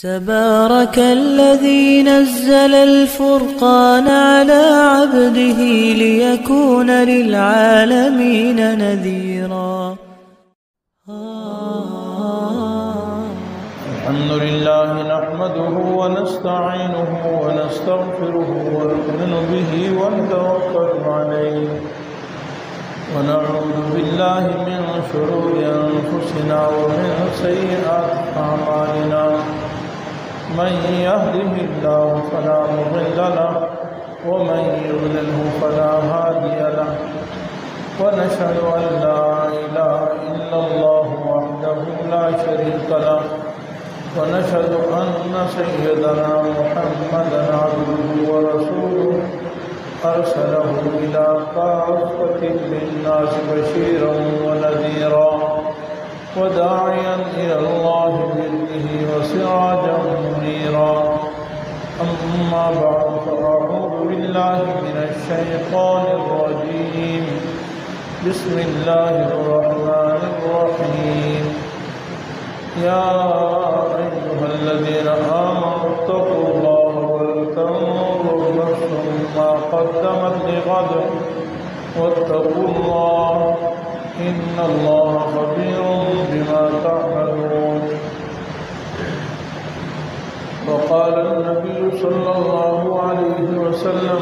تبارك الذي نزل الفرقان على عبده ليكون للعالمين نذيرا. الحمد لله نحمده ونستعينه ونستغفره ونؤمن به ونتوكل عليه ونعوذ بالله من شرور أنفسنا ومن سيئات أعمالنا. من يهده الله فلا مضل له ومن يضلله فلا هادي له ونشهد أن لا إله إلا الله وحده لا شريك له ونشهد أن سيدنا محمدا عبده ورسوله أرسله إلى كافة للناس بشيرا ونذيرا وداعيا إلى الله بإذنه وسراجا منيرا. أما بعد فأعوذ بالله من الشيطان الرجيم. بسم الله الرحمن الرحيم. يا أيها الذين آمنوا اتقوا الله ولتنظر نفس ما قدمت لغد واتقوا الله إن الله خبير بما تعملون. وقال النبي صلى الله عليه وسلم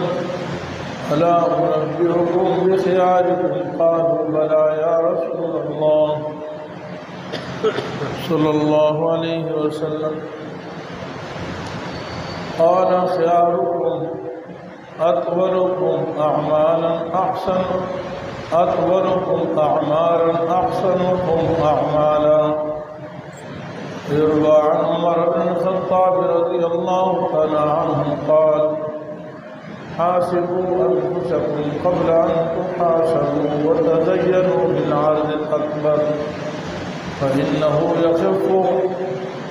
ألا أنبئكم بخياركم قالوا بلى يا رسول الله صلى الله عليه وسلم قال خياركم أطولكم أعمالا أحسنكم أعمالا. يروى عن عمر بن الخطاب رضي الله تعالى عنه قال حاسبوا أنفسكم قبل أن تحاسبوا وتزينوا بالعرض الأكبر فإنه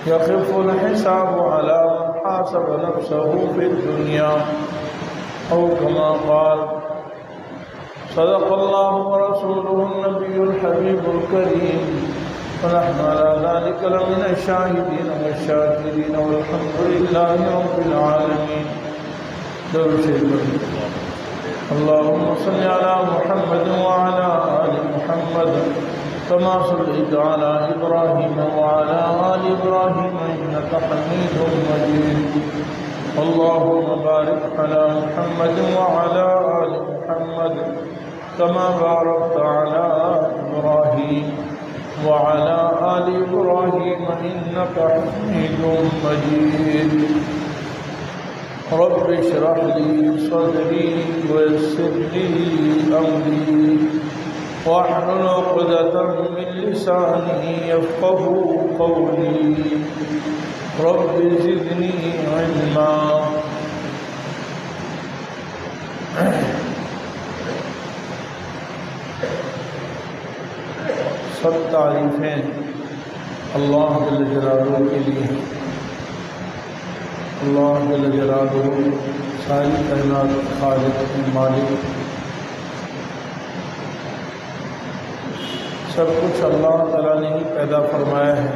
يخف الحساب على من حاسب نفسه في الدنيا أو كما قال. صدق الله ورسوله النبي الحبيب الكريم ونحن على ذلك لمن الشاهدين والشاكرين والحمد لله رب العالمين. اللهم صل على محمد وعلى آل محمد كما صليت على إبراهيم وعلى آل إبراهيم إنك حميد مجيد. اللهم بارك على محمد وعلى آل محمد كما باركت على إبراهيم وعلى آل إبراهيم إنك حميد مجيد. رب اشرح لي صدري ويسر لي أمري واحلل عقدة من لساني يفقهوا قولي. رب زدني علما. سب تعریفیں اللہ جل جلالہ کے لیے. اللہ جل جلالہ ساری کائنات خالق مالک. سب کچھ اللہ تعالیٰ نے ہی پیدا فرمایا ہے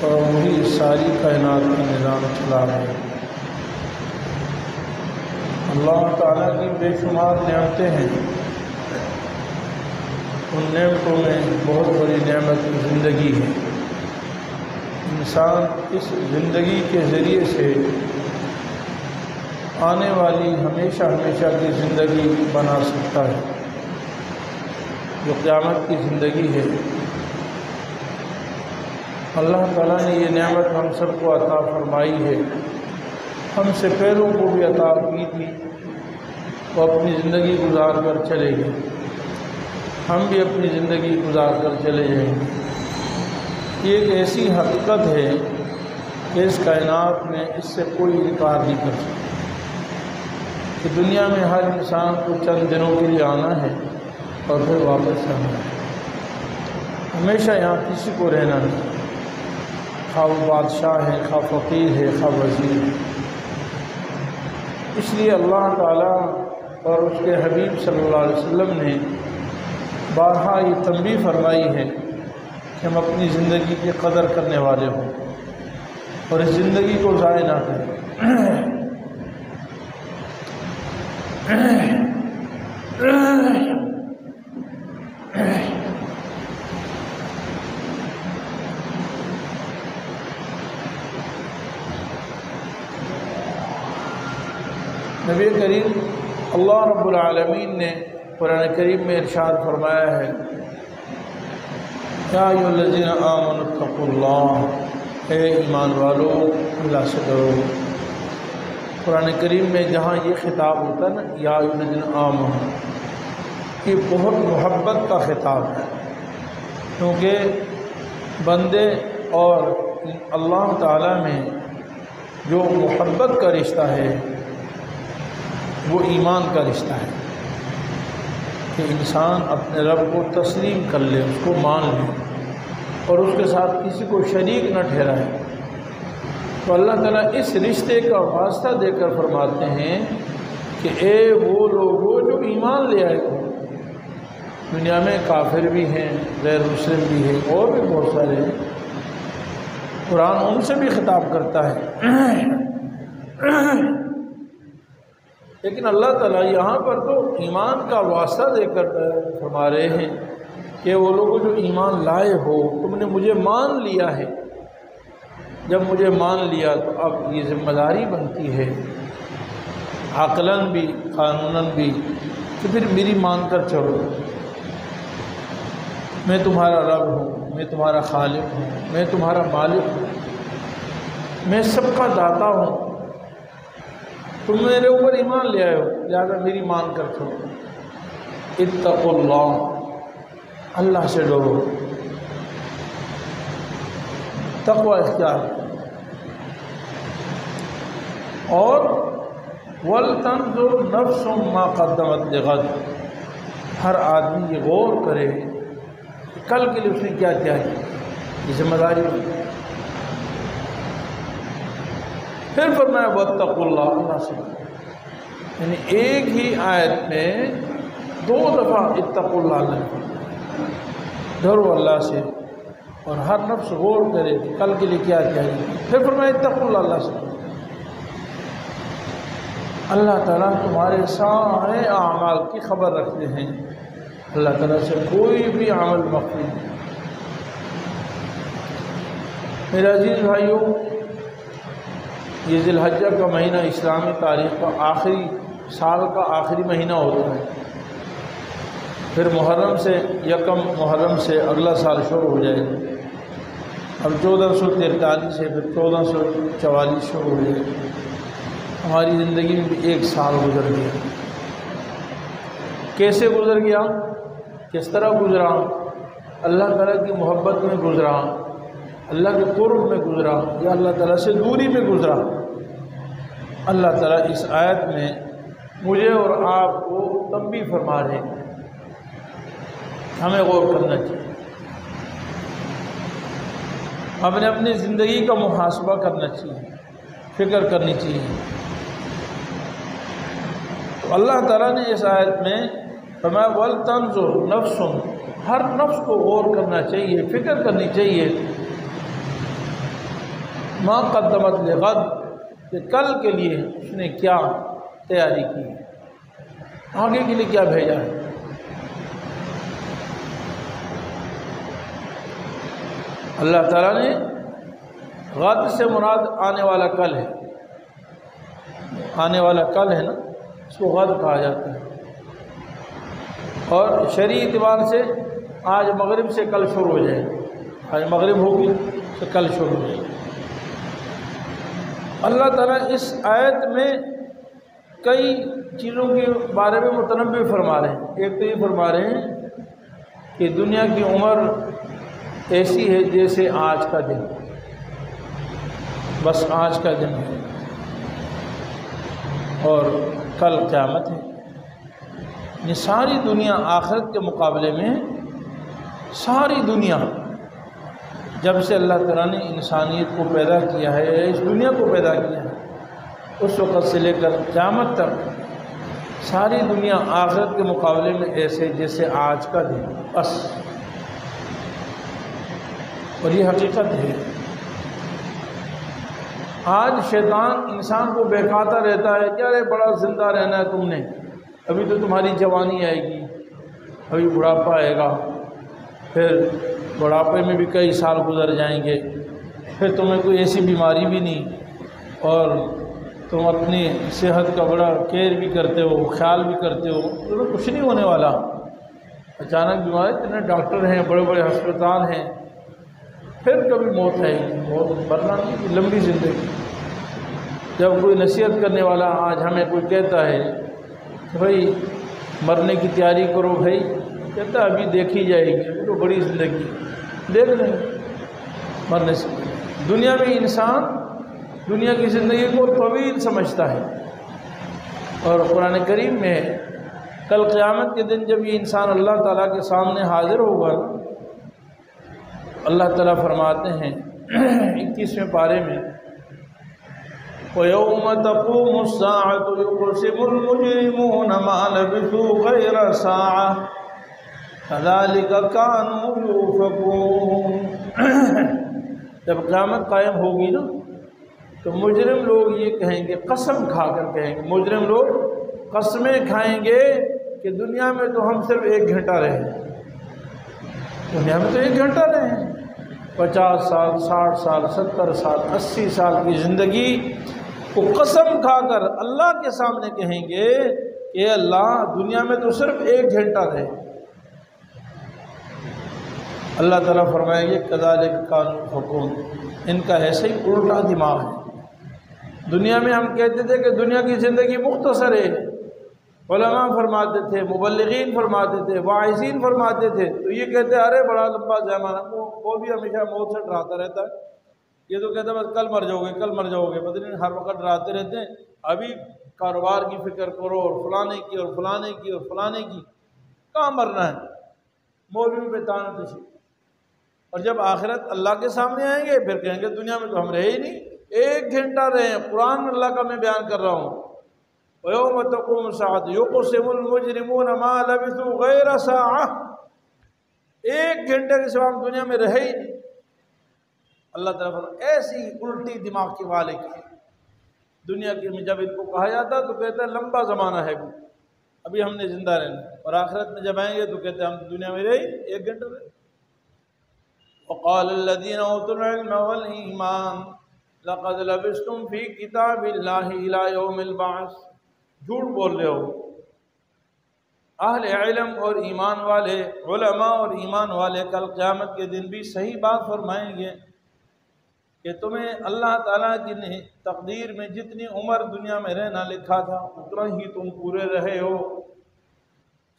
اور وہی ساری کائنات کا نظام چلا رہے ہیں. اللہ تعالیٰ کی بے شمار نعمتیں ہیں. ان نعمتوں میں بہت بڑی نعمت زندگی ہے. انسان اس زندگی کے ذریعے سے آنے والی ہمیشہ کی زندگی بنا سکتا ہے جو قیامت کی زندگی ہے. اللہ تعالیٰ نے یہ نعمت ہم سب کو عطا فرمائی ہے. ہم سے پہلوں کو بھی عطا کی تھی. وہ اپنی زندگی گزار کر چلے گئے. ہم بھی اپنی زندگی گزار کر چلے جائیں گے. یہ ایک ایسی حقیقت ہے کہ اس کائنات میں اس سے کوئی انکار نہیں کر سکتا کہ دنیا میں ہر انسان کو چند دنوں کے لیے آنا ہے اور پھر واپس جانا ہے. ہمیشہ یہاں کسی کو رہنا نہیں. خواہ وہ بادشاہ ہے، خواہ فقیر ہے، خواہ وزیر ہے. اس لیے اللہ تعالیٰ اور اس کے حبیب صلی اللہ علیہ وسلم نے بارہا یہ تنبیہ فرمائی ہے کہ ہم اپنی زندگی کی قدر کرنے والے ہوں. اور اس زندگی کو ضائع نہ کریں۔ نبی کریم اللہ رب العالمین نے قرآن کریم میں ارشاد فرمایا ہے، یا ایھا الذین آمنوا اتقوا اللہ، اے ایمان والو اللہ سے ڈرو۔ قرآن کریم میں جہاں یہ خطاب ہوتا ہے نا، یا ایھا الذین آمنوا، یہ بہت محبت کا خطاب ہے، کیونکہ بندے اور اللہ تعالیٰ میں جو محبت کا رشتہ ہے وہ ایمان کا رشتہ ہے، کہ انسان اپنے رب کو تسلیم کر لے، اس کو مان لے اور اس کے ساتھ کسی کو شریک نہ ٹھہرائے۔ تو اللہ تعالیٰ اس رشتے کا واسطہ دے کر فرماتے ہیں کہ اے وہ لوگوں جو ایمان لے آئے ہو۔ دنیا میں کافر بھی ہیں، غیر مسلم بھی ہیں، اور بھی بہت سارے ہیں، قرآن ان سے بھی خطاب کرتا ہے، لیکن اللہ تعالیٰ یہاں پر تو ایمان کا واسطہ دے کر فرما رہے ہیں کہ وہ لوگ جو ایمان لائے ہو، تم نے مجھے مان لیا ہے۔ جب مجھے مان لیا تو اب یہ ذمہ داری بنتی ہے، عقلاً بھی قانوناً بھی، کہ پھر میری مان کر چلو۔ میں تمہارا رب ہوں، میں تمہارا خالق ہوں، میں تمہارا مالک ہوں، میں سب کا داتا ہوں، تم میرے اوپر ایمان لے آئے ہو، لہٰذا میری مان کر چھوڑو۔ اتقوا اللہ، اللہ سے ڈرو، تقوی اختیار۔ اور وَلْتَنْظُرْ نَفْسٌ مَا قَدَّمَتْ لِغَدٍ، ہر آدمی یہ غور کرے کہ کل کے لیے اس نے کیا کیا ہے، یہ ذمہ داری۔ پھر فرمایا وَاتَّقُوا اللَّهَ، اللہ سے، یعنی ایک ہی آیت میں دو دفعہ اتقوا اللہ نے، ڈرو اللہ سے، اور ہر نفس غور کرے کہ کل کے لیے کیا کیا ہے۔ پھر فرمایا اتقوا اللہ، اللہ سے۔ اللہ تعالیٰ تمہارے سارے اعمال کی خبر رکھتے ہیں، اللہ تعالیٰ سے کوئی بھی عمل مخفی نہیں۔ میرے عزیز بھائیوں، یہ ذی الحجہ کا مہینہ اسلامی تاریخ کا آخری سال کا آخری مہینہ ہوتا ہے، پھر محرم سے یکم محرم سے اگلا سال شروع ہو جائے گا۔ اب 1443 سے پھر 1444 شروع ہو جائے گا۔ ہماری زندگی میں بھی ایک سال گزر گیا۔ کیسے گزر گیا، کس طرح گزرا؟ اللہ تعالیٰ کی محبت میں گزرا، اللہ کے قرب میں گزرا، یا اللہ تعالیٰ سے دوری میں گزرا؟ اللہ تعالیٰ اس آیت میں مجھے اور آپ کو تنبیہ فرما رہے ہیں، ہمیں غور کرنا چاہیے، ہمیں اپنی زندگی کا محاسبہ کرنا چاہیے، فکر کرنی چاہیے۔ تو اللہ تعالیٰ نے اس آیت میں فرمایا وَلْتَنْظُرْ نَفْسٌ، ہر نفس کو غور کرنا چاہیے، فکر کرنی چاہیے، مَا قَدَّمَتْ لِغَدٍ، کہ کل کے لیے اس نے کیا تیاری کی ہے، آگے کے لیے کیا بھیجا ہے۔ اللہ تعالیٰ نے غد سے مراد آنے والا کل ہے، آنے والا کل ہے نا، اس کو غد کہا جاتا ہے، اور شرعی اعتبار سے آج مغرب سے کل شروع ہو جائے گا، آج مغرب ہوگی تو کل شروع ہو جائے گا۔ اللہ تعالیٰ اس آیت میں کئی چیزوں کے بارے میں متنبع فرما رہے ہیں۔ ایک تو یہ فرما رہے ہیں کہ دنیا کی عمر ایسی ہے جیسے آج کا دن، بس آج کا دن ہے، اور کل قیامت ہے۔ یہ ساری دنیا آخرت کے مقابلے میں، ساری دنیا جب سے اللہ تعالیٰ نے انسانیت کو پیدا کیا ہے، اس دنیا کو پیدا کیا ہے، اس وقت سے لے کر قیامت تک ساری دنیا آخرت کے مقابلے میں ایسے جیسے آج کا دن، بس۔ اور یہ حقیقت ہے۔ آج شیطان انسان کو بہکاتا رہتا ہے کہ ارے بڑا زندہ رہنا ہے تم نے، ابھی تو تمہاری جوانی آئے گی، ابھی بڑھاپا آئے گا، پھر بڑھاپے میں بھی کئی سال گزر جائیں گے، پھر تمہیں کوئی ایسی بیماری بھی نہیں، اور تم اپنی صحت کا بڑا کیئر بھی کرتے ہو، خیال بھی کرتے ہو، تمہیں کچھ نہیں ہونے والا۔ اچانک بیماری، اتنے ڈاکٹر ہیں، بڑے بڑے ہسپتال ہیں، پھر کبھی موت ہے ہی، موت مرنا نہیں، لمبی زندگی۔ جب کوئی نصیحت کرنے والا آج ہمیں کوئی کہتا ہے کہ بھائی مرنے کی تیاری کرو بھائی، کہتا ہے ابھی دیکھی جائے گی، ابھی تو بڑی زندگی، دیکھ لیں مرنے سے۔ دنیا میں انسان دنیا کی زندگی کو طویل سمجھتا ہے، اور قرآن کریم میں کل قیامت کے دن جب یہ انسان اللہ تعالیٰ کے سامنے حاضر ہوگا، اللہ تعالیٰ فرماتے ہیں 21ویں پارے میں، وَيَوْمَ تَقُومُ السَّاعَةُ يُقْسِمُ الْمُجْرِمُونَ مَا لَبِثُوا غَيْرَ سَاعَةٍ كَذَلِكَ كَانُوا يُؤْفَكُونَ۔ جب قیامت قائم ہوگی نا تو مجرم لوگ یہ کہیں گے، قسم کھا کر کہیں گے، مجرم لوگ قسمیں کھائیں گے کہ دنیا میں تو ہم صرف 1 گھنٹہ رہے، دنیا میں تو 1 گھنٹہ رہے ہیں، 50 سال 60 سال 70 سال 80 سال کی زندگی کو قسم کھا کر اللہ کے سامنے کہیں گے کہ اللہ دنیا میں تو صرف 1 گھنٹہ رہے۔ اللہ تعالیٰ فرمائیں گے کذالک کانوا یؤفکون، ان کا ایسے ہی الٹا دماغ ہے۔ دنیا میں ہم کہتے تھے کہ دنیا کی زندگی مختصر ہے، علماء فرماتے تھے، مبلغین فرماتے تھے، واعظین فرماتے تھے، تو یہ کہتے ہیں ارے بڑا لمبا زمانہ، وہ بھی ہمیشہ موت سے ڈراتا رہتا ہے، یہ تو کہتا ہے بس کل مر جاؤ گے کل مر جاؤ گے، پتہ نہیں ہر وقت ڈراتے رہتے ہیں، ابھی کاروبار کی فکر کرو اور فلانے کی اور فلانے کی اور فلانے کی، کہاں مرنا ہے، مولوی پہ تانا تشی۔ اور جب آخرت اللہ کے سامنے آئیں گے پھر کہیں گے دنیا میں تو ہم رہے ہی نہیں، 1 گھنٹہ رہے ہیں۔ قرآن اللہ کا میں بیان کر رہا ہوں، وَيَوْمَ تَقُومُ السَّاعَةُ يُقْسِمُ الْمُجْرِمُونَ مَا لَبِثُوا غَيْرَ سَاعَةٍ، 1 گھنٹے کے سوا ہم دنیا میں رہے ہی نہیں۔ اللہ تعالیٰ ایسی الٹی دماغ کے والے کی دنیا کے میں جب ان کو کہا جاتا تو کہتا ہے لمبا زمانہ ہے ابھی ہم نے زندہ رہنا، اور آخرت میں جب آئیں گے تو کہتے ہیں ہم دنیا میں رہے 1 گھنٹہ رہے۔ وَقَالَ الَّذِينَ أُوتُوا الْعِلْمَ وَالْإِيمَانَ لَقَدْ لَبِثْتُمْ فِي كِتَابِ اللَّهِ إِلَى يَوْمِ الْبَعْثِ، جھوٹ بول رہے ہو۔ اہل علم اور ایمان والے، علماء اور ایمان والے کل قیامت کے دن بھی صحیح بات فرمائیں گے کہ تمہیں اللہ تعالیٰ کی نے تقدیر میں جتنی عمر دنیا میں رہنا لکھا تھا اتنا ہی تم پورے رہے ہو،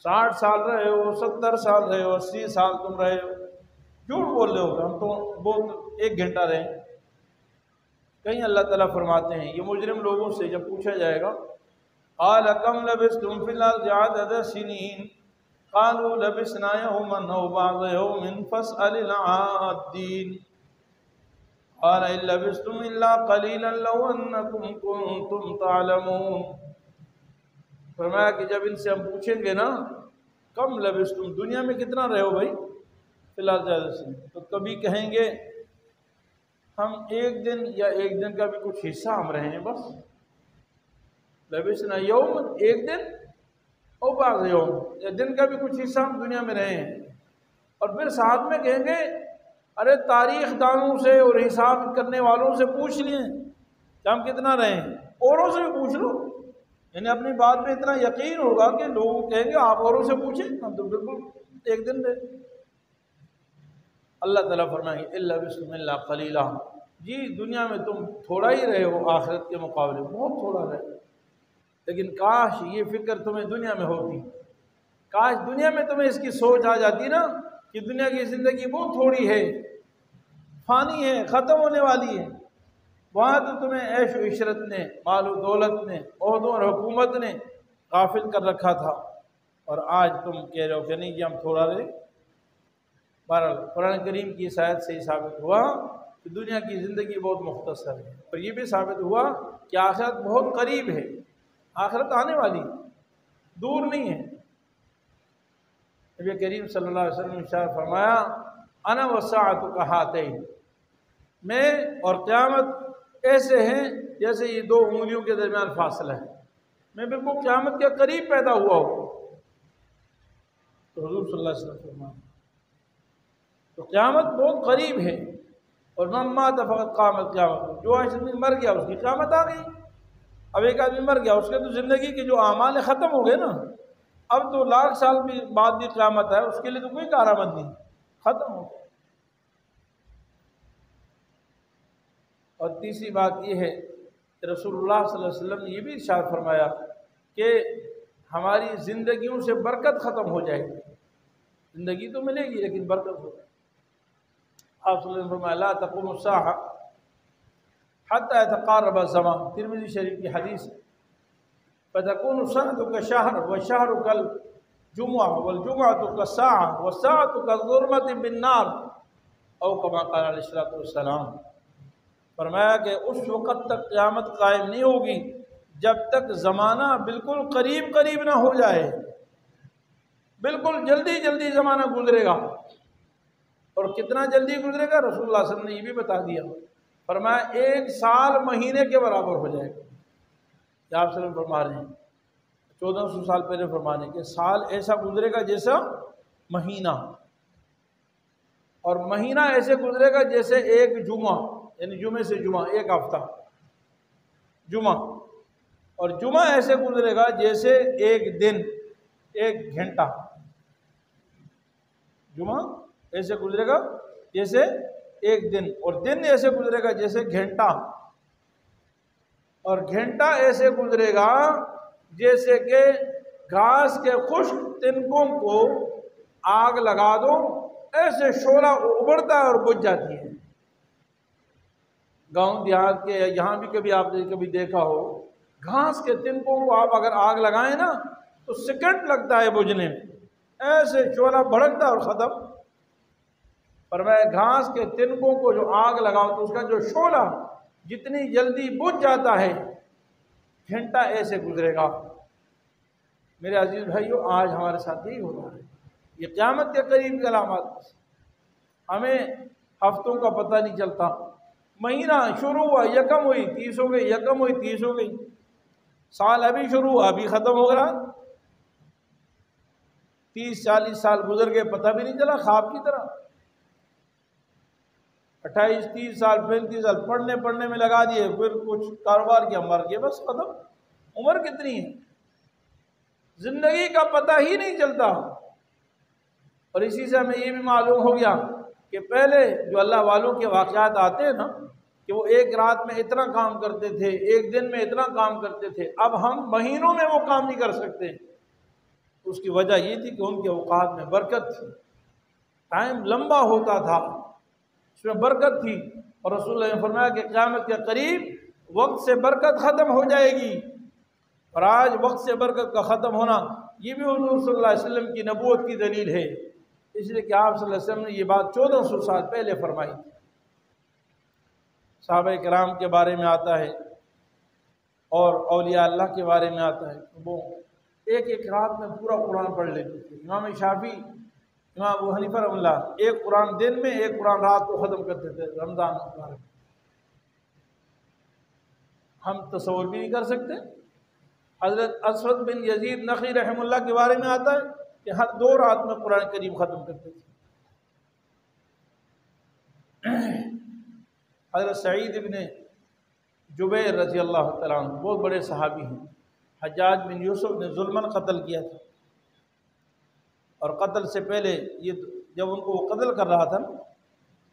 60 سال رہے ہو، 70 سال رہے ہو، 80 سال تم رہے ہو، جھوٹ بول رہے ہو ہم تو بہت 1 گھنٹہ رہے۔ کہیں اللہ تعالیٰ فرماتے ہیں یہ مجرم لوگوں سے جب پوچھا جائے گا قال کم لبثتم فی الارض عدد سنین قالوا لبثنا یوما او بعض یوم فاسأل العادین قال ان لبثتم الا قلیلا لو انکم کنتم تعلمون۔ فرمایا کہ جب ان سے ہم پوچھیں گے نا کم لبثتم، دنیا میں کتنا رہے ہو بھائی، فی الارض عدد سنین، تو کبھی کہیں گے ہم 1 دن یا 1 دن کا بھی کچھ حصہ ہم رہے ہیں بس، لبثنا یوم 1 دن او بعض یوم، یا دن کا بھی کچھ حصہ ہم دنیا میں رہے ہیں۔ اور پھر ساتھ میں کہیں گے ارے تاریخ دانوں سے اور حساب کرنے والوں سے پوچھ لیں کہ ہم کتنا رہے ہیں، اوروں سے بھی پوچھ لو، یعنی اپنی بات میں اتنا یقین ہوگا کہ لوگ کہیں گے آپ اوروں سے پوچھیں، ہم تو بالکل 1 دن رہے۔ اللہ تعالیٰ فرمائیں گے الا بسم اللہ قلیلہ، جی دنیا میں تم تھوڑا ہی رہے ہو، آخرت کے مقابلے بہت تھوڑا رہے، لیکن کاش یہ فکر تمہیں دنیا میں ہوتی، کاش دنیا میں تمہیں اس کی سوچ آ جاتی نا کہ دنیا کی زندگی بہت تھوڑی ہے، فانی ہے، ختم ہونے والی ہے، وہاں تو تمہیں عیش و عشرت نے، مال و دولت نے، عہدوں اور حکومت نے غافل کر رکھا تھا، اور آج تم کہہ رہے ہو کہ نہیں جی ہم تھوڑا رہے۔ بہرحال قرآن کریم کی اس آیت سے یہ ثابت ہوا کہ دنیا کی زندگی بہت مختصر ہے، اور یہ بھی ثابت ہوا کہ آخرت بہت قریب ہے، آخرت آنے والی، دور نہیں ہے۔ نبی کریم صلی اللہ علیہ وسلم نے ارشاد فرمایا انا والساعۃ کہاتین، میں اور قیامت ایسے ہیں جیسے یہ دو انگلیوں کے درمیان فاصلہ ہے، میں بالکل قیامت کے قریب پیدا ہوا ہوں۔ تو حضور صلی اللہ علیہ وسلم فرمایا تو قیامت بہت قریب ہے، اور من مات فقط قامت قیامت، جو آدمی مر گیا اس کی قیامت آ گئی۔ اب ایک آدمی مر گیا، اس کے تو زندگی کے جو اعمال ختم ہو گئے نا، اب تو لاکھ سال بھی بعد بھی قیامت ہے، اس کے لیے تو کوئی کارآمد نہیں، ختم ہو گیا۔ اور تیسری بات یہ ہے کہ رسول اللہ صلی اللہ علیہ وسلم نے یہ بھی ارشاد فرمایا کہ ہماری زندگیوں سے برکت ختم ہو جائے گی، زندگی تو ملے گی لیکن برکت ہو جائے گی۔ آپ صلی اللہ علیہ وسلم نے فرمایا لا تقوم الساعة حتى يتقارب الزمان، ترمذی شریف کی حدیث ہے، فتكون السنة كالشهر والشهر كالجمعة والجمعة كالساعة والساعة كالظلمة بالنار، او كما قال علیہ الصلوۃ والسلام۔ فرمایا کہ اس وقت تک قیامت قائم نہیں ہوگی جب تک زمانہ بالکل قریب قریب نہ ہو جائے، بالکل جلدی جلدی زمانہ گزرے گا۔ اور کتنا جلدی گزرے گا رسول اللہ صلی اللہ علیہ وسلم نے یہ بھی بتا دیا، فرمایا 1 سال مہینے کے برابر ہو جائے گا۔ یہ آپ صلی اللہ علیہ وسلم فرما رہے ہیں 1400 سال پہلے فرمانے کہ سال ایسا گزرے گا جیسا مہینہ، اور مہینہ ایسے گزرے گا جیسے ایک جمعہ، یعنی جمعے سے جمعہ ایک ہفتہ جمعہ، اور جمعہ ایسے گزرے گا جیسے ایک دن، ایک گھنٹہ۔ جمعہ ایسے گزرے گا جیسے ایک دن، اور دن ایسے گزرے گا جیسے گھنٹہ، اور گھنٹہ ایسے گزرے گا جیسے کہ گھاس کے خشک تنکوں کو آگ لگا دو، ایسے شعلہ ابھرتا ہے اور بجھ جاتی ہے۔ گاؤں دیہات کے یہاں بھی کبھی آپ نے کبھی دیکھا ہو، گھاس کے تنکوں کو آپ اگر آگ لگائیں نا تو سیکنڈ لگتا ہے بجھنے میں، ایسے شعلہ بھڑکتا اور ختم۔ فرمایا گھاس کے تنکوں کو جو آگ لگاؤ تو اس کا جو شعلہ جتنی جلدی بجھ جاتا ہے، گھنٹہ ایسے گزرے گا۔ میرے عزیز بھائیو، آج ہمارے ساتھ یہی ہو رہا ہے، یہ قیامت کے قریب کی علامات۔ ہمیں ہفتوں کا پتہ نہیں چلتا، مہینہ شروع ہوا یکم ہوئی 30 ہو گئی، یکم ہوئی 30 ہو گئی، سال ابھی شروع ہوا ابھی ختم ہو گیا، 30-40 سال گزر گئے پتہ بھی نہیں چلا، خواب کی طرح۔ 28-30 سال 35 سال پڑھنے میں لگا دیے، پھر کچھ کاروبار کیا، مر گئے، بس ختم۔ عمر کتنی ہے، زندگی کا پتہ ہی نہیں چلتا۔ اور اسی سے ہمیں یہ بھی معلوم ہو گیا کہ پہلے جو اللہ والوں کے واقعات آتے ہیں نا کہ وہ ایک رات میں اتنا کام کرتے تھے، ایک دن میں اتنا کام کرتے تھے، اب ہم مہینوں میں وہ کام نہیں کر سکتے۔ اس کی وجہ یہ تھی کہ ان کے اوقات میں برکت تھی، ٹائم لمبا ہوتا تھا، اس میں برکت تھی۔ اور رسول اللہ نے فرمایا کہ قیامت کے قریب وقت سے برکت ختم ہو جائے گی، اور آج وقت سے برکت کا ختم ہونا یہ بھی حضور صلی اللہ علیہ وسلم کی نبوت کی دلیل ہے، اس لیے کہ آپ صلی اللہ علیہ وسلم نے یہ بات 1400 سال پہلے فرمائی تھی۔ صحابہ کرام کے بارے میں آتا ہے اور اولیاء اللہ کے بارے میں آتا ہے، وہ ایک رات میں پورا قرآن پڑھ لیتے تھے۔ امام شافعی، امام ابو حنیفہ رحمہ اللہ ایک قرآن دن میں ایک قرآن رات کو ختم کرتے تھے رمضان مبارک۔ ہم تصور بھی نہیں کر سکتے۔ حضرت اسود بن یزید نخعی رحمہ اللہ کے بارے میں آتا ہے کہ ہر 2 رات میں قرآن کریم ختم کرتے تھے۔ حضرت سعید بن جبیر رضی اللہ تعالیٰ عنہ بہت بڑے صحابی ہیں، حجاج بن یوسف نے ظلماً قتل کیا تھا، اور قتل سے پہلے یہ جب ان کو وہ قتل کر رہا تھا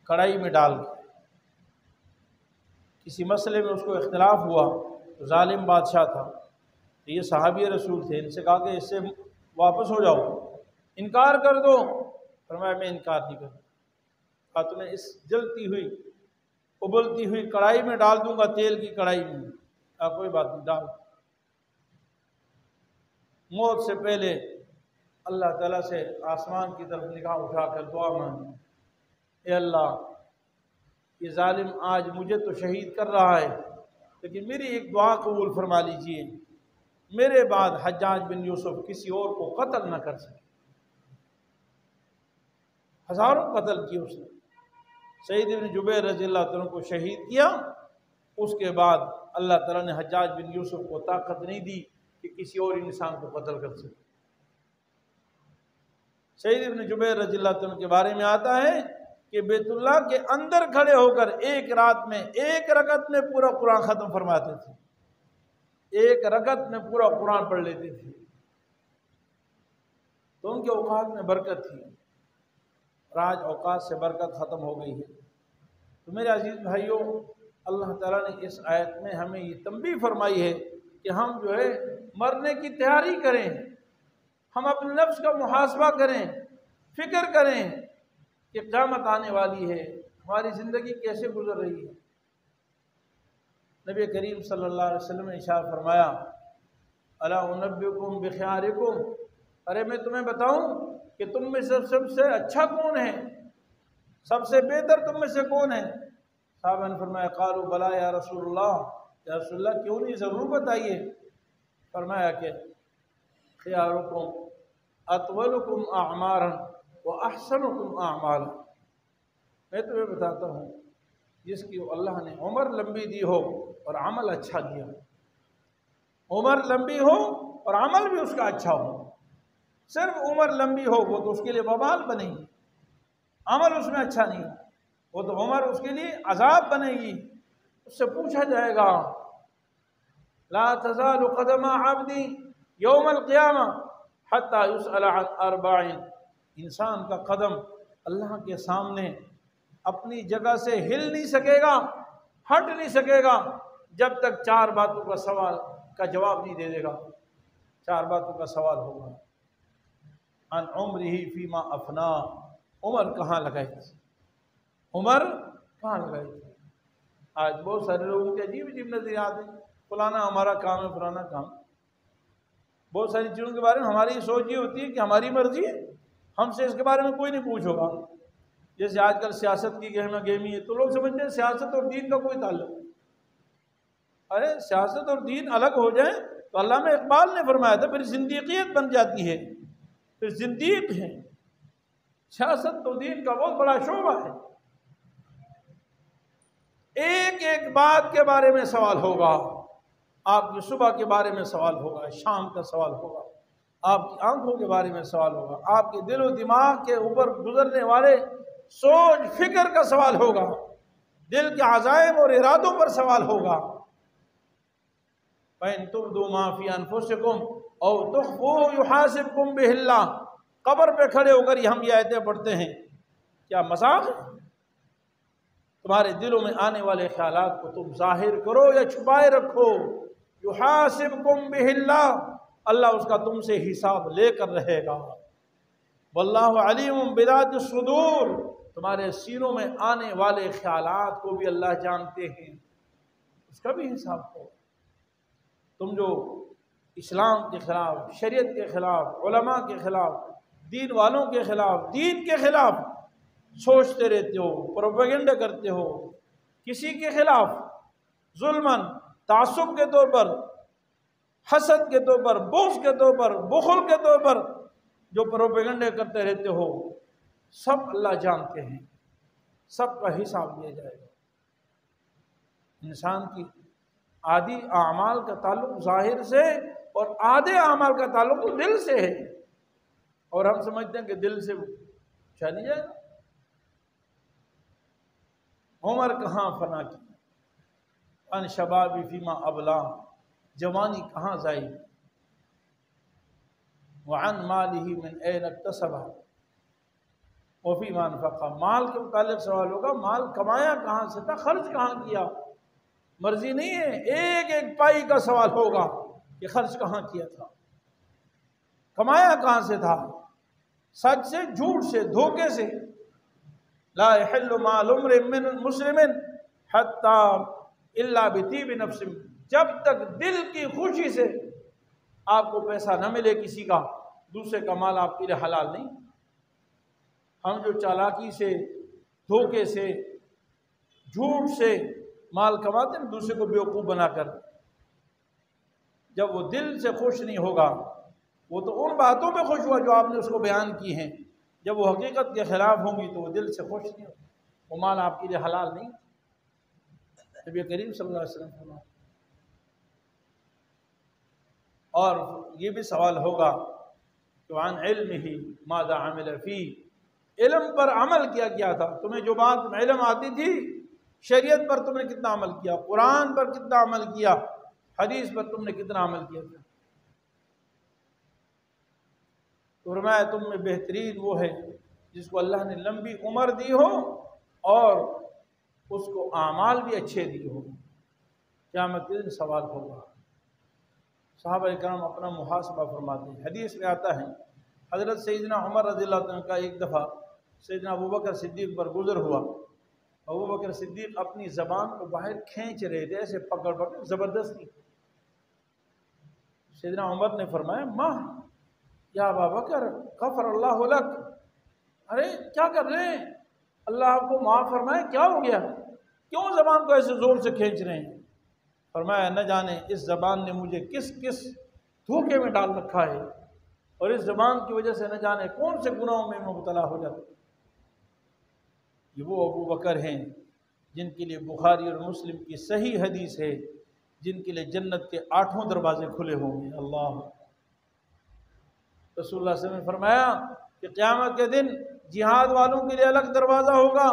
کڑائی میں ڈال کے، کسی مسئلے میں اس کو اختلاف ہوا، ظالم بادشاہ تھا، تو یہ صحابی رسول تھے، ان سے کہا کہ اس سے واپس ہو جاؤ، انکار کر دو۔ فرمایا میں انکار نہیں کروں، کہا تمہیں اس جلتی ہوئی ابلتی ہوئی کڑائی میں ڈال دوں گا، تیل کی کڑائی میں، کہا کوئی بات نہیں ڈال۔ موت سے پہلے اللہ تعالیٰ سے آسمان کی طرف نگاہ اٹھا کر دعا مانگی، اے اللہ یہ ظالم آج مجھے تو شہید کر رہا ہے، لیکن میری ایک دعا قبول فرما لیجئے، میرے بعد حجاج بن یوسف کسی اور کو قتل نہ کر سکے۔ ہزاروں قتل کیے اس نے، سعید بن جبیر رضی اللہ عنہ کو شہید کیا، اس کے بعد اللہ تعالیٰ نے حجاج بن یوسف کو طاقت نہیں دی کہ کسی اور انسان کو قتل کر سکے۔ سعید بن جبیر رضی اللہ عنہ کے بارے میں آتا ہے کہ بیت اللہ کے اندر کھڑے ہو کر ایک رات میں ایک رکعت میں پورا قرآن ختم فرماتے تھے، ایک رکعت میں پورا قرآن پڑھ لیتے تھے۔ تو ان کے اوقات میں برکت تھی، اور آج اوقات سے برکت ختم ہو گئی ہے۔ تو میرے عزیز بھائیوں، اللہ تعالیٰ نے اس آیت میں ہمیں یہ تنبیہ فرمائی ہے کہ ہم جو ہے مرنے کی تیاری کریں، ہم اپنے نفس کا محاسبہ کریں، فکر کریں کہ قیامت آنے والی ہے، ہماری زندگی کیسے گزر رہی ہے۔ نبی کریم صلی اللہ علیہ وسلم نے ارشاد فرمایا، الا انبئکم بخیارکم، ارے میں تمہیں بتاؤں کہ تم میں سب سے اچھا کون ہے، سب سے بہتر تم میں سے کون ہے؟ صحابہ نے فرمایا قالوا بلا یا رسول اللہ، یا رسول اللہ کیوں نہیں، ضرور بتائیے۔ فرمایا کہ خیارکم اطولکم اعمارا واحسنکم اعمالا، میں تمہیں بتاتا ہوں جس کی اللہ نے عمر لمبی دی ہو اور عمل اچھا دیا، عمر لمبی ہو اور عمل بھی اس کا اچھا ہو۔ صرف عمر لمبی ہو وہ تو اس کے لیے وبال بنے گی، عمل اس میں اچھا نہیں ہو وہ تو عمر اس کے لیے عذاب بنے گی۔ اس سے پوچھا جائے گا لا تزال قدم عبد یوم القیامہ حتی یسأل عن اربع، انسان کا قدم اللہ کے سامنے اپنی جگہ سے ہل نہیں سکے گا، ہٹ نہیں سکے گا جب تک چار باتوں کا سوال کا جواب نہیں دے دے گا۔ چار باتوں کا سوال ہوگا، عن عمرہ فیما افنا، عمر کہاں لگائی تھی، عمر کہاں لگائی تھی۔ آج بہت سارے لوگوں کے عجیب عجیب نظریات ہیں، فلانا ہمارا کام ہے، فلانا کام۔ بہت ساری چیزوں کے بارے میں ہماری سوچ یہ ہوتی ہے کہ ہماری مرضی ہے، ہم سے اس کے بارے میں کوئی نہیں پوچھو گا۔ جیسے آج کل سیاست کی گہما گہمی ہے، تو لوگ سمجھتے ہیں سیاست اور دین کا کوئی تعلق نہیں۔ ارے سیاست اور دین الگ ہو جائیں تو علامہ اقبال نے فرمایا تھا پھر زندیقیت بن جاتی ہے، پھر زندیق ہے۔ سیاست تو دین کا بہت بڑا شعبہ ہے، ایک ایک بات کے بارے میں سوال ہوگا، آپ کی صبح کے بارے میں سوال ہوگا، شام کا سوال ہوگا، آپ کی آنکھوں کے بارے میں سوال ہوگا، آپ کے دل و دماغ کے اوپر گزرنے والے سوچ فکر کا سوال ہوگا، دل کے عزائم اور ارادوں پر سوال ہوگا۔ فَإِن تُبْدُوا مَا فِي أَنفُسِكُمْ أَوْ تُخْفُوهُ يُحَاسِبْكُم بِهِ اللَّهُ، قبر پہ کھڑے ہو کر ہم یہ آیتیں پڑھتے ہیں، کیا مذاق ہے؟ تمہارے دلوں میں آنے والے خیالات کو تم ظاہر کرو یا چھپائے رکھو، یحاسبکم بہ اللہ، اللہ اس کا تم سے حساب لے کر رہے گا۔ واللہ علیم بذات الصدور، تمہارے سینوں میں آنے والے خیالات کو بھی اللہ جانتے ہیں، اس کا بھی حساب ہو۔ تم جو اسلام کے خلاف، شریعت کے خلاف، علماء کے خلاف، دین والوں کے خلاف، دین کے خلاف سوچتے رہتے ہو، پروپیگنڈا کرتے ہو، کسی کے خلاف ظلماً، تعصب کے طور پر، حسد کے طور پر، بغض کے طور پر، بخل کے طور پر جو پروپیگنڈا کرتے رہتے ہو، سب اللہ جانتے ہیں، سب کا حساب لیا جائے گا۔ انسان کی آدھی اعمال کا تعلق ظاہر سے اور آدھے اعمال کا تعلق دل سے ہے، اور ہم سمجھتے ہیں کہ دل سے چلی جائے گا۔ عمر کہاں فنا کی، ان شبابی فیما ابلا، جوانی کہاں ضائع، وعن مالہ من این اکتسب، وفیما انفق، مال کے متعلق سوال ہوگا، مال کمایا کہاں سے تھا، خرچ کہاں کیا۔ مرضی نہیں ہے، ایک ایک پائی کا سوال ہوگا کہ خرچ کہاں کیا تھا، کمایا کہاں سے تھا، سچ سے، جھوٹ سے، دھوکے سے۔ لا يحل مال امرئ مسلم حتى الا بطیب نفس، جب تک دل کی خوشی سے آپ کو پیسہ نہ ملے کسی کا، دوسرے کا مال آپ کے لیے حلال نہیں۔ ہم جو چالاکی سے، دھوکے سے، جھوٹ سے مال کماتے ہیں دوسرے کو بیوقوف بنا کر، جب وہ دل سے خوش نہیں ہوگا، وہ تو ان باتوں پہ خوش ہوا جو آپ نے اس کو بیان کی ہیں، جب وہ حقیقت کے خلاف ہوں گی تو وہ دل سے خوش نہیں ہوگا، وہ مال آپ کے لیے حلال نہیں۔ نبی کریم صلی اللہ علیہ وسلم فرمایا۔ اور یہ بھی سوال ہوگا کہ عن علمہ ماذا عمل فی، علم پر عمل کیا تھا، تمہیں جو بات علم آتی تھی شریعت پر تم نے کتنا عمل کیا، قرآن پر کتنا عمل کیا، حدیث پر تم نے کتنا عمل کیا تھا۔ فرمایا تم میں بہترین وہ ہے جس کو اللہ نے لمبی عمر دی ہو اور اس کو اعمال بھی اچھے دیے ہو، قیامت کے دن سوال ہوگا۔ صحابہ کرام اپنا محاسبہ فرماتے ہیں۔ حدیث میں آتا ہے حضرت سیدنا عمر رضی اللہ عنہ کا ایک دفعہ سیدنا ابوبکر صدیق پر گزر ہوا۔ ابوبکر صدیق اپنی زبان کو باہر کھینچ رہے تھے، ایسے پکڑ زبردستی۔ سیدنا عمر نے فرمایا ماں یا ابابکر غفر اللہ لک، ارے کیا کر رہے ہیں، اللہ آپ کو معاف فرمائے، کیا ہو گیا، کیوں زبان کو ایسے زور سے کھینچ رہے ہیں؟ فرمایا نہ جانے اس زبان نے مجھے کس کس دھوکے میں ڈال رکھا ہے، اور اس زبان کی وجہ سے نہ جانے کون سے گناہوں میں مبتلا ہو جاتا۔ یہ وہ ابوبکر ہیں جن کے لیے بخاری اور مسلم کی صحیح حدیث ہے، جن کے لیے جنت کے 8 دروازے کھلے ہوں گے۔ اللہ رسول اللہ صلی اللہ علیہ وسلم نے فرمایا کہ قیامت کے دن جہاد والوں کے لیے الگ دروازہ ہوگا،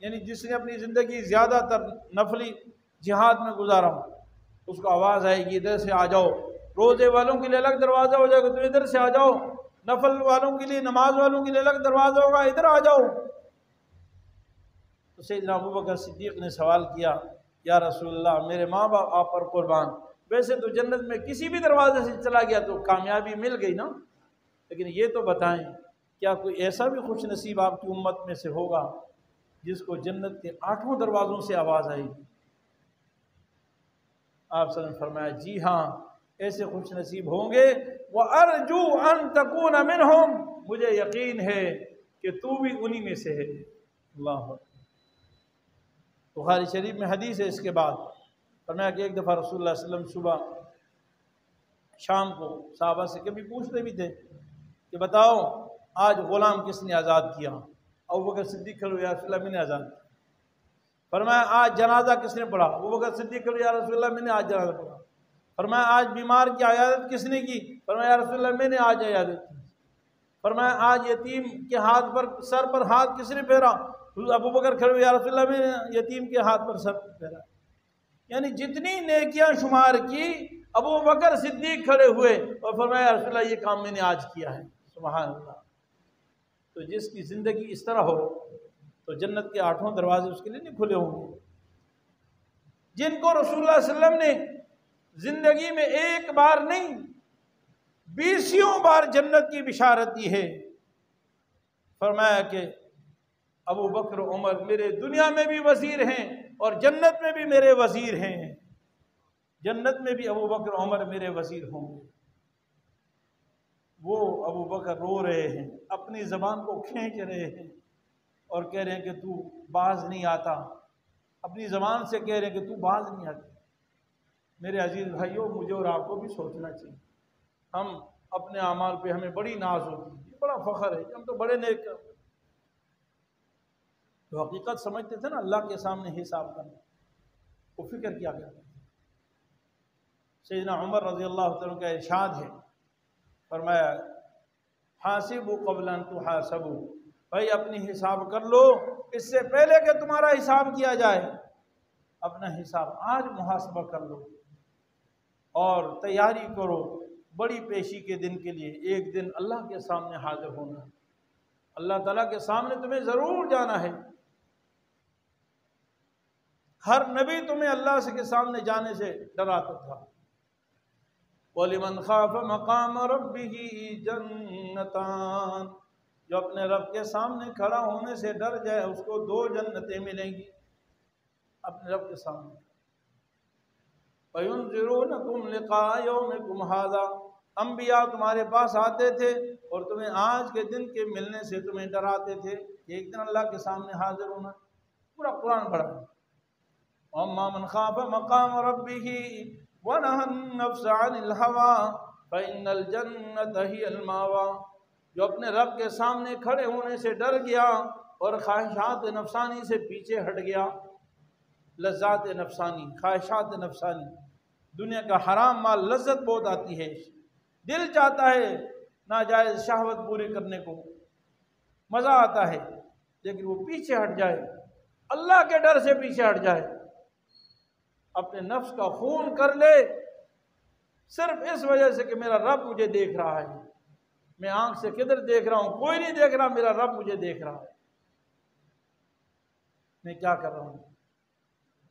یعنی جس نے اپنی زندگی زیادہ تر نفلی جہاد میں گزارا اس کو آواز آئے گی ادھر سے آ جاؤ۔ روزے والوں کے لیے الگ دروازہ ہو جائے گا، تم ادھر سے آ جاؤ۔ نفل والوں کے لیے، نماز والوں کے لیے الگ دروازہ ہوگا، ادھر آ جاؤ۔ تو سیدنا ابوبکر صدیق نے سوال کیا یا رسول اللہ میرے ماں باپ آپ پر قربان، ویسے تو جنت میں کسی بھی دروازے سے چلا گیا تو کامیابی مل گئی نا، لیکن یہ تو بتائیں کیا کوئی ایسا بھی خوش نصیب آپ کی امت میں سے ہوگا جس کو جنت کے 8 دروازوں سے آواز آئے گی؟ آپ صلی اللہ علیہ وسلم نے فرمایا جی ہاں ایسے خوش نصیب ہوں گے، وَأَرْجُو أَن تَكُونَ مِنْهُمْ، مجھے یقین ہے کہ تو بھی انہی میں سے ہے۔ اللہ بخاری شریف میں حدیث ہے۔ اس کے بعد فرمایا کہ ایک دفعہ رسول اللہ صلی اللہ علیہ وسلم صبح شام کو صحابہ سے کبھی پوچھتے بھی تھے کہ بتاؤ آج غلام کس نے آزاد کیا؟ ابوبکر صدیق کھڑے ہوئے یا رسول اللہ میں نے آزاد کیا۔ فرمایا آج جنازہ کس نے پڑھا؟ ابوبکر صدیق کھڑے یا رسول اللہ میں نے آج جنازہ پڑھا۔ فرمایا آج بیمار کی عیادت کس نے کی؟ فرمایا یا رسول اللہ میں نے آج عیادت کی۔ فرمایا آج یتیم کے ہاتھ پر سر پر ہاتھ کس نے پھیرا؟ ابوبکر کھڑے ہوئے یا رسول اللہ میں نے یتیم کے ہاتھ پر سر پھیرا۔ یعنی جتنی نیکیاں شمار کی ابوبکر صدیق کھڑے ہوئے اور فرمایا یا رسول اللہ یہ کام میں نے آج کیا ہے۔ سبحان اللہ۔ تو جس کی زندگی اس طرح ہو تو جنت کے 8 دروازے اس کے لیے نہیں کھلے ہوں گے۔ جن کو رسول اللہ صلی اللہ علیہ وسلم نے زندگی میں ایک بار نہیں 20 بار جنت کی بشارت دی ہے، فرمایا کہ ابو بکر عمر میرے دنیا میں بھی وزیر ہیں اور جنت میں بھی میرے وزیر ہیں، جنت میں بھی ابو بکر عمر میرے وزیر ہوں گے۔ وہ ابو بکر رو رہے ہیں، اپنی زبان کو کھینچ رہے ہیں اور کہہ رہے ہیں کہ تو باز نہیں آتا، اپنی زبان سے کہہ رہے ہیں کہ تو باز نہیں آتا۔ میرے عزیز بھائیوں مجھے اور آپ کو بھی سوچنا چاہیے، ہم اپنے اعمال پہ ہمیں بڑی ناز ہوتی ہے، یہ بڑا فخر ہے کہ ہم تو بڑے نیک ہیں۔ تو حقیقت سمجھتے تھے نا اللہ کے سامنے حساب کرنا، وہ فکر کیا کرتے تھے۔ سیدنا عمر رضی اللہ عنہ کا ارشاد ہے، فرمایا حاسبوا قبل ان تحاسبوا، بھائی اپنی حساب کر لو اس سے پہلے کہ تمہارا حساب کیا جائے۔ اپنا حساب آج محاسبہ کر لو اور تیاری کرو بڑی پیشی کے دن کے لیے۔ ایک دن اللہ کے سامنے حاضر ہونا، اللہ تعالیٰ کے سامنے تمہیں ضرور جانا ہے۔ ہر نبی تمہیں اللہ کے سامنے جانے سے ڈراتا تھا۔ وَلِمَنْ خَافَ مَقَامَ رَبِّهِ جَنَّتَانِ، جو اپنے رب کے سامنے کھڑا ہونے سے ڈر جائے اس کو 2 جنتیں ملیں گی اپنے رب کے سامنے۔ وَيُنذِرُونَكُمْ لِقَاءَ يَوْمِكُمْ هَذَا، انبیاء تمہارے پاس آتے تھے اور تمہیں آج کے دن کے ملنے سے تمہیں ڈراتے تھے کہ ایک دن اللہ کے سامنے حاضر ہونا۔ پورا قرآن پڑھا ہے۔ وَأَمَّا مَنْ خَافَ مَقَامَ رَبِّهِ وَنَهَى النَّفْسَ عَنِ الْهَوَىٰ فَإِنَّ الْجَنَّةَ هِيَ الْمَأْوَىٰ، جو اپنے رب کے سامنے کھڑے ہونے سے ڈر گیا اور خواہشات نفسانی سے پیچھے ہٹ گیا لذات نفسانی، خواہشات نفسانی، دنیا کا حرام مال لذت بہت آتی ہے، دل چاہتا ہے ناجائز شہوت پوری کرنے کو، مزہ آتا ہے، لیکن وہ پیچھے ہٹ جائے، اللہ کے ڈر سے پیچھے ہٹ جائے، اپنے نفس کا خون کر لے صرف اس وجہ سے کہ میرا رب مجھے دیکھ رہا ہے، میں آنکھ سے کدھر دیکھ رہا ہوں، کوئی نہیں دیکھ رہا، میرا رب مجھے دیکھ رہا ہے، میں کیا کر رہا ہوں۔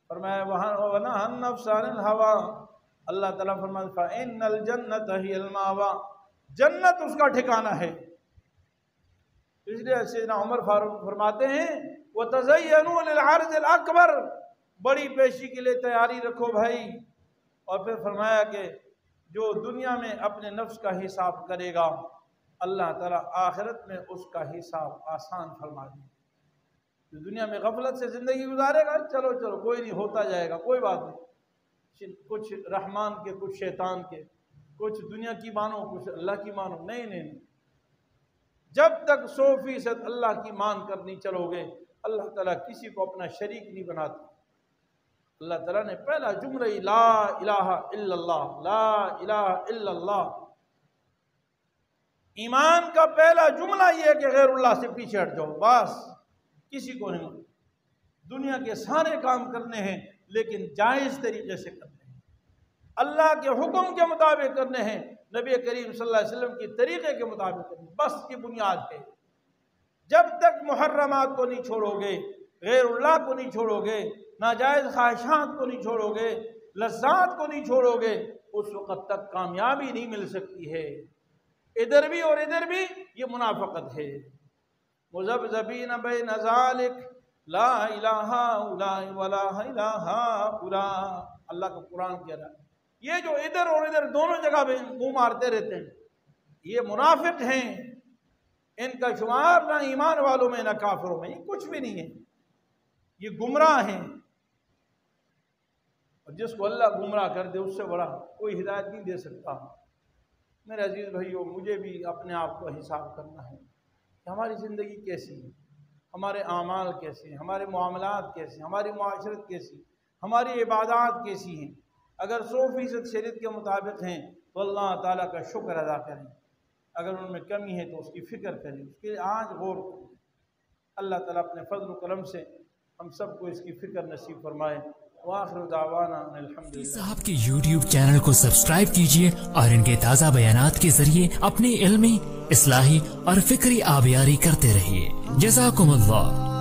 فرمایا وَنَهَى النَّفْسَ عَنِ الْهَوَىٰ، اللہ تعالیٰ فرماتا فَإِنَّ الْجَنَّةَ هِيَ الْمَأْوَىٰ، جنت اس کا ٹھکانہ ہے۔ اس لیے سیدنا عمر فاروق فرماتے ہیں وَتَزَيَّنُوا لِلْعَرْضِ الْأَكْبَرِ، بڑی پیشی کے لیے تیاری رکھو بھائی۔ اور پھر فرمایا کہ جو دنیا میں اپنے نفس کا حساب کرے گا اللہ تعالیٰ آخرت میں اس کا حساب آسان فرما دے۔ جو دنیا میں غفلت سے زندگی گزارے گا، چلو چلو کوئی نہیں، ہوتا جائے گا، کوئی بات نہیں، کچھ رحمان کے کچھ شیطان کے، کچھ دنیا کی مانو کچھ اللہ کی مانو، نہیں نہیں نہیں، جب تک 100% اللہ کی مان کر نہیں چلو گے اللہ تعالیٰ کسی کو اپنا شریک نہیں بناتا۔ اللہ تعالیٰ نے پہلا جملہ لا الہ الا اللہ، لا الہ الا اللہ، ایمان کا پہلا جملہ یہ ہے کہ غیر اللہ سے پیچھے ہٹ جاؤ، بس کسی کو نہیں، دنیا کے سارے کام کرنے ہیں لیکن جائز طریقے سے کرنے ہیں، اللہ کے حکم کے مطابق کرنے ہیں، نبی کریم صلی اللہ علیہ وسلم کی طریقے کے مطابق کرنے ہیں، بس کی بنیاد ہے۔ جب تک محرمات کو نہیں چھوڑو گے، غیر اللہ کو نہیں چھوڑو گے، ناجائز خواہشات کو نہیں چھوڑو گے، لذات کو نہیں چھوڑو گے، اس وقت تک کامیابی نہیں مل سکتی ہے۔ ادھر بھی اور ادھر بھی یہ منافقت ہے۔ مذبذبین بین ذالک لا الہ الا ولا الہ الا، اللہ کا قرآن کہہ رہا ہے یہ جو ادھر اور ادھر دونوں جگہ میں منہ مارتے رہتے ہیں یہ منافق ہیں، ان کا شمار نہ ایمان والوں میں نہ کافروں میں، یہ کچھ بھی نہیں ہے، یہ گمراہ ہیں، اور جس کو اللہ گمراہ کر دے اس سے بڑا کوئی ہدایت نہیں دے سکتا۔ میرے عزیز بھائیو، مجھے بھی اپنے آپ کو حساب کرنا ہے کہ ہماری زندگی کیسی ہے، ہمارے اعمال کیسے ہیں، ہمارے معاملات کیسے ہیں، ہماری معاشرت کیسی، ہماری عبادات کیسی ہیں۔ اگر 100% شریعت کے مطابق ہیں تو اللہ تعالیٰ کا شکر ادا کریں، اگر ان میں کمی ہے تو اس کی فکر کریں، اس کے آج غور کریں۔ اللہ تعالیٰ اپنے فضل و کرم سے ہم سب کو اس کی فکر نصیب فرمائے۔ وآخر دعوانا الحمدللہ۔ صاحب کے YouTube چینل کو سبسکرائب کیجئے اور ان کے تازہ بیانات کے ذریعے اپنی علمی، اصلاحی اور فکری آبیاری کرتے رہیے۔ جزاکم اللہ۔